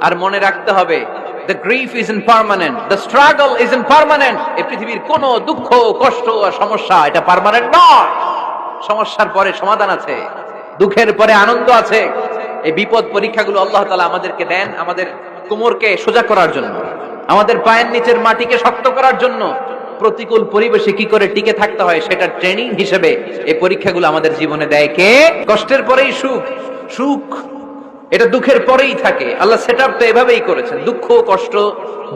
আর মনে রাখতে হবে the grief is impermanent, the struggle is impermanent. এই পৃথিবীর কোন দুঃখ কষ্ট আর সমস্যা এটা পার্মানেন্ট নয়। সমস্যার পরে সমাধান আছে, দুঃখের পরে আনন্দ আছে। এই বিপদ পরীক্ষাগুলো আল্লাহ তাআলা আমাদেরকে দেন আমাদের কোমরকে সোজা করার জন্য, আমাদের পায়ের নিচের মাটিকে শক্ত করার জন্য। প্রতিকূল পরিবেশে কি করে টিকে থাকতে হয় সেটা ট্রেনিং হিসেবে এই পরীক্ষাগুলো আমাদের জীবনে দেয় কে? কষ্টের পরেই সুখ। সুখ এটা দুঃখের পরেই থাকে। আল্লাহ সেটআপ তো এভাবেই করেছেন। দুঃখ কষ্ট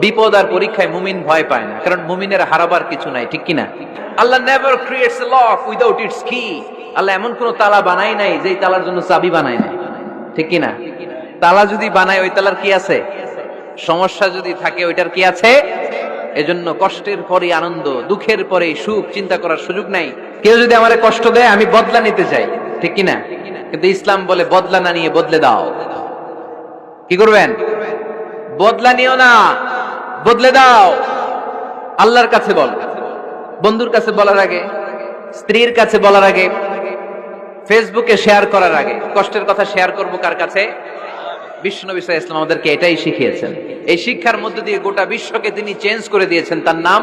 বিপদ আর পরীক্ষায় মুমিন ভয় পায় না, কারণ মুমিনের হারাবার কিছু নাই, ঠিক কি না? Allah never creates a lock without its key. আল্লাহ এমন কোন তালা বানায় নাই যেই তালার জন্য চাবি বানায় নাই, ঠিক কি না? তালা যদি বানায় ওই তালার কি আছে? সমস্যা যদি থাকে ওইটার কি আছে? এজন্য কষ্টের পরে আনন্দ, দুঃখের পরে সুখ চিন্তা করার সুযোগ নাই। কেউ যদি আমারে কষ্ট দেয় আমি বদলা নিতে চাই, ঠিক কি না? কিন্তু ইসলাম বলে বদলা না নিয়ে বদলে দাও। কি করবেন? বদলা নিও না, বদলে দাও। আল্লাহর কাছে বল, বন্ধুর কাছে বলার আগে, স্ত্রীর কাছে বলার আগে, ফেসবুকে শেয়ার করার আগে কষ্টের কথা শেয়ার করব কার কাছে? বিশ্বনবী সাল্লাল্লাহু আলাইহি ওয়াসাল্লাম আমাদেরকে এটাই শিখিয়েছেন। এই শিক্ষার মধ্যে দিয়ে গোটা বিশ্বকে তিনি চেঞ্জ করে দিয়েছেন। তার নাম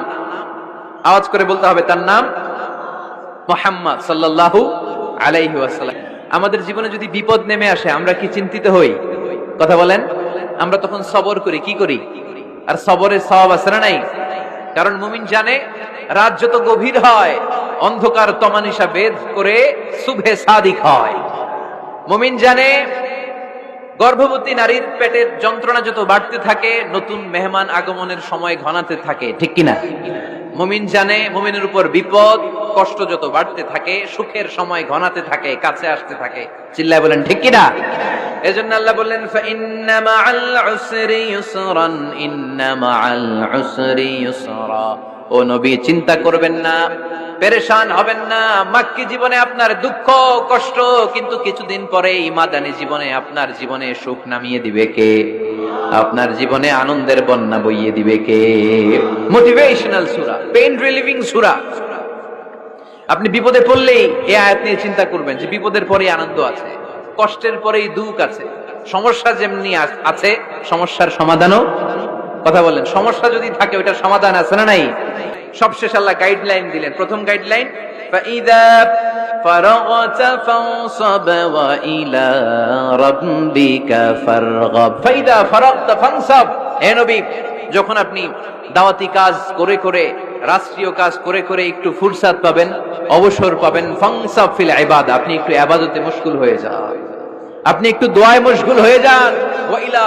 আওয়াজ করে বলতে হবে, তার নাম মুহাম্মদ সাল্লাল্লাহু আলাইহি ওয়াসাল্লাম। আমাদের জীবনে যদি বিপদ নেমে আসে আমরা কি চিন্তিত হই? কথা বলেন। আমরা তখন সবর করি, কি করি? আর সবরের সওয়াব আছে না নাই? কারণ মুমিন জানে রাত যত গভীর হয় অন্ধকার তমানিসা ভেদ করে সুবহে সাদিক হয়। মুমিন জানে গর্ভবতী নারীর পেটের যন্ত্রণা যত বাড়তে থাকে নতুন মেহমান আগমনের সময় ঘনাতে থাকে, ঠিক কিনা? মুমিন জানে মুমিনের উপর বিপদ কষ্ট যত বাড়তে থাকে সুখের সময় ঘনাতে থাকে, কাছে আসতে থাকে। চিল্লায় বলেন ঠিক কিনা? এজন্য আল্লাহ বললেন ফাইন্না মাআল উসরি ইউসরান, ইন্না মাআল উসরি ইউসরা। ও নবী চিন্তা করবেন না, পেরেশান হবেন না। মাক্কি জীবনে আপনার দুঃখ কষ্ট, কিন্তু কিছুদিন পরে মাদানী জীবনে আপনার জীবনে সুখ নামিয়ে দিবে কে? আপনার জীবনে আনন্দের বন্যা বইয়ে দিবে কে? মোটিভেশনাল সূরা, পেইন রিলিভিং সূরা। আপনি বিপদে পড়লেই এই আয়াত নিয়ে চিন্তা করবেন যে বিপদের পরেই আনন্দ আছে, কষ্টের পরেই দুঃখ আছে। সমস্যা যেমনি আছে সমস্যার সমাধানও। কথা বলেন, সমস্যা যদি থাকে ওইটার সমাধান আছে না নাই? সবশেষ আল্লাহ গাইডলাইন দিলেন। প্রথম গাইডলাইন ফাইদা ফারাগতা ফানসাব ওয়া ইলা রাব্বিকা ফারগাব। ফাইদা ফারাগতা ফানসাব। হে নবী, যখন আপনি দাওয়াতি কাজ করে করে রাষ্ট্রীয় কাজ করে করে একটু ফুরসাত পাবেন, অবসর পাবেন, ফানসাব ফিল ইবাদা, আপনি একটু ইবাদতে মশগুল হয়ে যান, আপনি একটু দোয়ায় মশগুল হয়ে যান। ওয়া ইলা